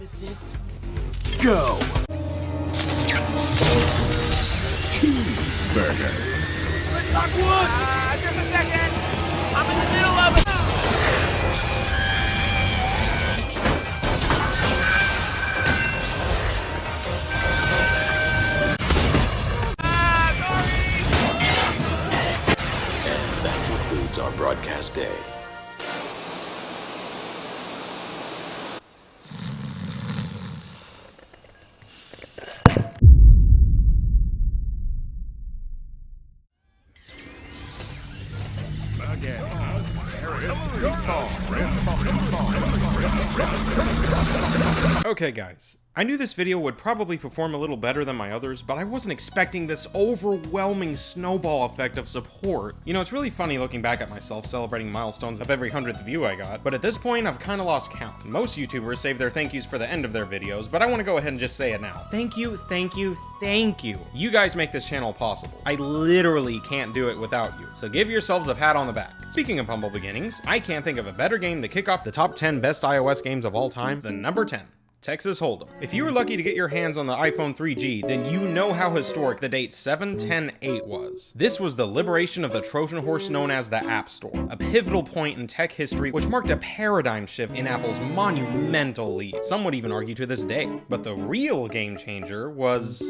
Emphasis. Go! Burger. Let's talk wood! Just a second! I'm in the middle of it! And that concludes our broadcast day. Okay guys, I knew this video would probably perform a little better than my others, but I wasn't expecting this overwhelming snowball effect of support. You know, it's really funny looking back at myself celebrating milestones of every 100th view I got, but at this point I've kinda lost count. Most YouTubers save their thank yous for the end of their videos, but I want to go ahead and just say it now. Thank you, thank you, thank you. You guys make this channel possible. I literally can't do it without you, so give yourselves a pat on the back. Speaking of humble beginnings, I can't think of a better game to kick off the top 10 best iOS games of all time than number 10. Texas Holdem. If you were lucky to get your hands on the iPhone 3G, then you know how historic the date 7/10/8 was. This was the liberation of the Trojan horse known as the App Store, a pivotal point in tech history which marked a paradigm shift in Apple's monumental lead. Some would even argue to this day. But the real game changer was,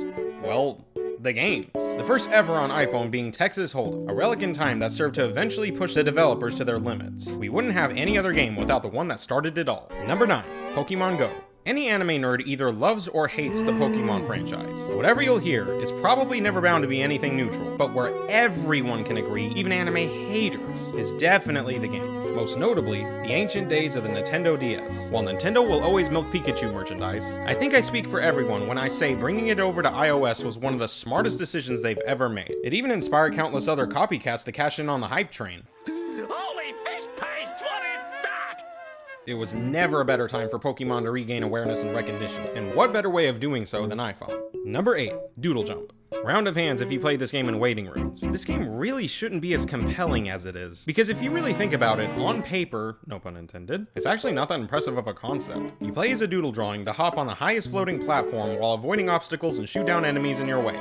well, the games. The first ever on iPhone being Texas Holdem, a relic in time that served to eventually push the developers to their limits. We wouldn't have any other game without the one that started it all. Number 9, Pokemon Go. Any anime nerd either loves or hates the Pokemon franchise. Whatever you'll hear is probably never bound to be anything neutral, but where everyone can agree, even anime haters, is definitely the games. Most notably, the ancient days of the Nintendo DS. While Nintendo will always milk Pikachu merchandise, I think I speak for everyone when I say bringing it over to iOS was one of the smartest decisions they've ever made. It even inspired countless other copycats to cash in on the hype train. Holy fish paste, what is that? It was never a better time for Pokemon to regain awareness and recognition, and what better way of doing so than iPhone? Number 8, Doodle Jump. Round of hands if you played this game in waiting rooms. This game really shouldn't be as compelling as it is, because if you really think about it, on paper, no pun intended, it's actually not that impressive of a concept. You play as a doodle drawing to hop on the highest floating platform while avoiding obstacles and shoot down enemies in your way.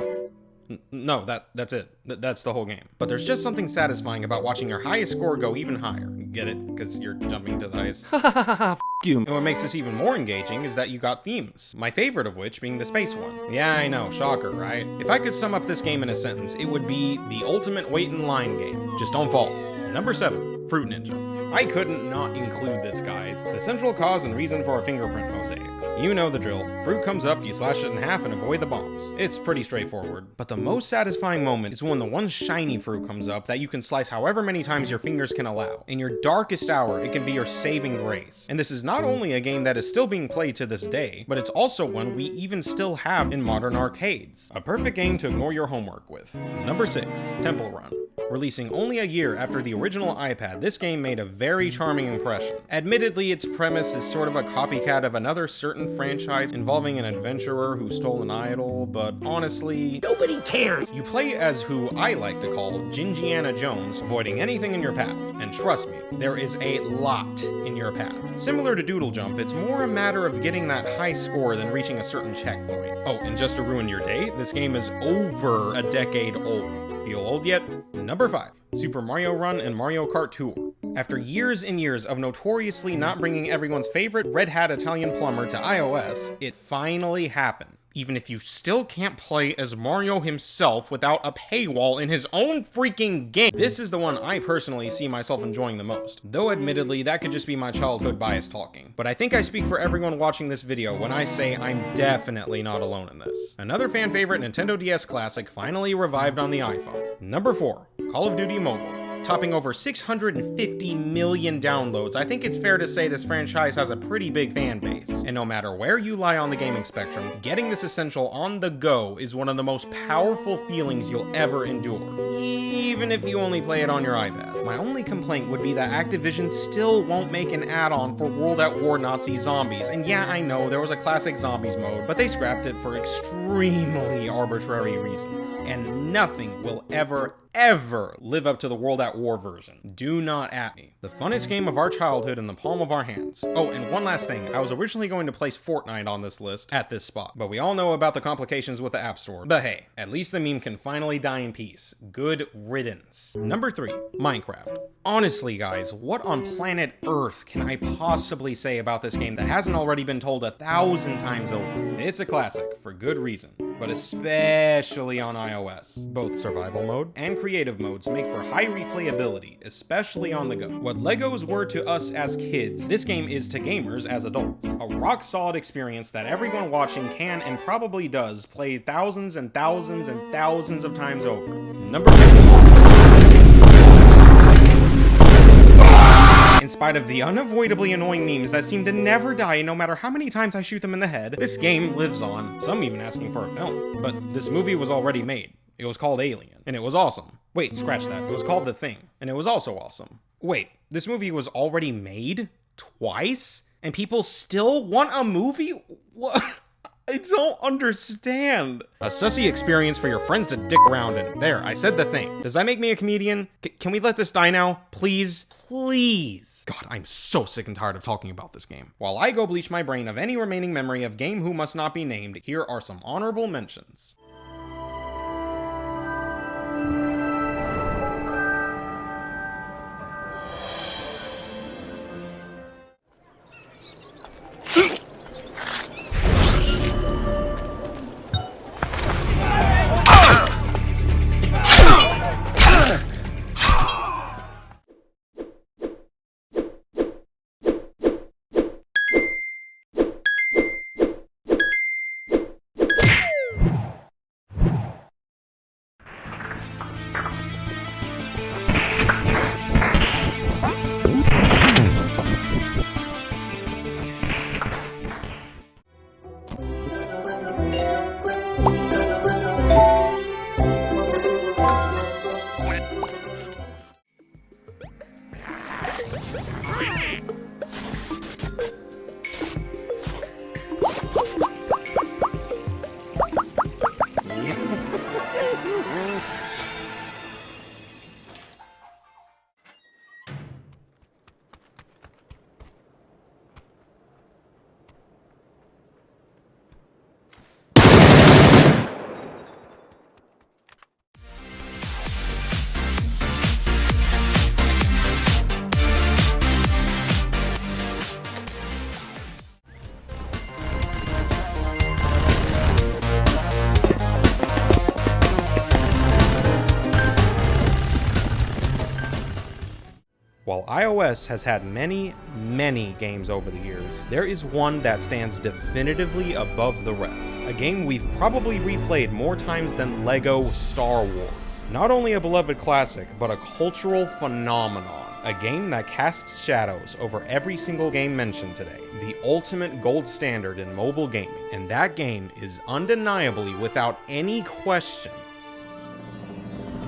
No, that's it. That's the whole game. But there's just something satisfying about watching your highest score go even higher. Get it? Because you're jumping to the highest. F you. And what makes this even more engaging is that you got themes. My favorite of which being the space one. Yeah, I know, shocker, right? If I could sum up this game in a sentence, it would be the ultimate wait in line game. Just don't fall. Number 7, Fruit Ninja. I couldn't not include this, guys. The central cause and reason for our fingerprint mosaics. You know the drill. Fruit comes up, you slash it in half and avoid the bombs. It's pretty straightforward. But the most satisfying moment is when the one shiny fruit comes up that you can slice however many times your fingers can allow. In your darkest hour, it can be your saving grace. And this is not only a game that is still being played to this day, but it's also one we even still have in modern arcades. A perfect game to ignore your homework with. Number 6, Temple Run. Releasing only a year after the original iPad, this game made a very charming impression. Admittedly, its premise is sort of a copycat of another certain franchise involving an adventurer who stole an idol, but honestly, nobody cares! You play as who I like to call Gingiana Jones, avoiding anything in your path, and trust me, there is a lot in your path. Similar to Doodle Jump, it's more a matter of getting that high score than reaching a certain checkpoint. Oh, and just to ruin your day, this game is over a decade old. Feel old yet? Number 5, Super Mario Run and Mario Kart Tour. After years and years of notoriously not bringing everyone's favorite red hat Italian plumber to iOS, it finally happened. Even if you still can't play as Mario himself without a paywall in his own freaking game. This is the one I personally see myself enjoying the most. Though admittedly, that could just be my childhood bias talking. But I think I speak for everyone watching this video when I say I'm definitely not alone in this. Another fan favorite Nintendo DS classic finally revived on the iPhone. Number 4, Call of Duty Mobile. Topping over 650 million downloads, I think it's fair to say this franchise has a pretty big fan base. And no matter where you lie on the gaming spectrum, getting this essential on the go is one of the most powerful feelings you'll ever endure, even if you only play it on your iPad. My only complaint would be that Activision still won't make an add-on for World at War Nazi Zombies. And yeah, I know there was a classic zombies mode, but they scrapped it for extremely arbitrary reasons. And nothing will ever, ever live up to the World at War version. Do not at me. The funnest game of our childhood in the palm of our hands. Oh, and one last thing. I was originally going to place Fortnite on this list at this spot, but we all know about the complications with the App Store. But hey, at least the meme can finally die in peace. Good riddance. Number 3, Minecraft. Honestly, guys, what on planet Earth can I possibly say about this game that hasn't already been told 1,000 times over? It's a classic, for good reason, but especially on iOS. Both survival mode and creative modes make for high replayability, especially on the go. What Legos were to us as kids, this game is to gamers as adults. A rock-solid experience that everyone watching can and probably does play thousands and thousands and thousands of times over. Number 2. In spite of the unavoidably annoying memes that seem to never die no matter how many times I shoot them in the head, this game lives on. Some even asking for a film. But this movie was already made. It was called Alien, and it was awesome. Wait, scratch that. It was called The Thing, and it was also awesome. Wait, this movie was already made? Twice? And people still want a movie? What? I don't understand. A sussy experience for your friends to dick around in. There, I said The Thing. Does that make me a comedian? Can we let this die now? Please? Please. God, I'm so sick and tired of talking about this game. While I go bleach my brain of any remaining memory of Game Who Must Not Be Named, here are some honorable mentions. While iOS has had many, many games over the years, there is one that stands definitively above the rest. A game we've probably replayed more times than LEGO Star Wars. Not only a beloved classic, but a cultural phenomenon. A game that casts shadows over every single game mentioned today. The ultimate gold standard in mobile gaming. And that game is undeniably, without any question,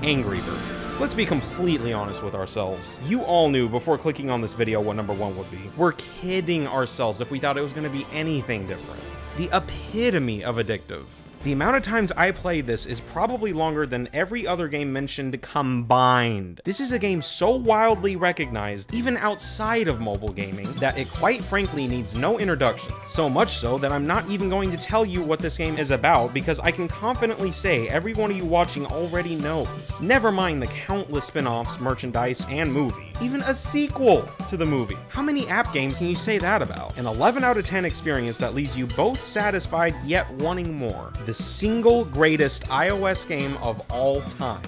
Angry Birds. Let's be completely honest with ourselves. You all knew before clicking on this video what number 1 would be. We're kidding ourselves if we thought it was going to be anything different. The epitome of addictive. The amount of times I played this is probably longer than every other game mentioned combined. This is a game so wildly recognized, even outside of mobile gaming, that it quite frankly needs no introduction. So much so that I'm not even going to tell you what this game is about, because I can confidently say every one of you watching already knows. Never mind the countless spin-offs, merchandise, and movie. Even a sequel to the movie. How many app games can you say that about? An 11 out of 10 experience that leaves you both satisfied yet wanting more. The single greatest iOS game of all time.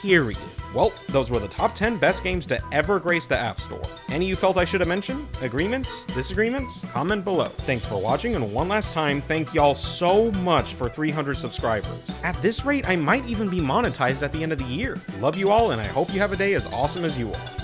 Period. Well, those were the top 10 best games to ever grace the App Store. Any you felt I should have mentioned? Agreements? Disagreements? Comment below. Thanks for watching, and one last time, thank y'all so much for 300 subscribers. At this rate, I might even be monetized at the end of the year. Love you all, and I hope you have a day as awesome as you are.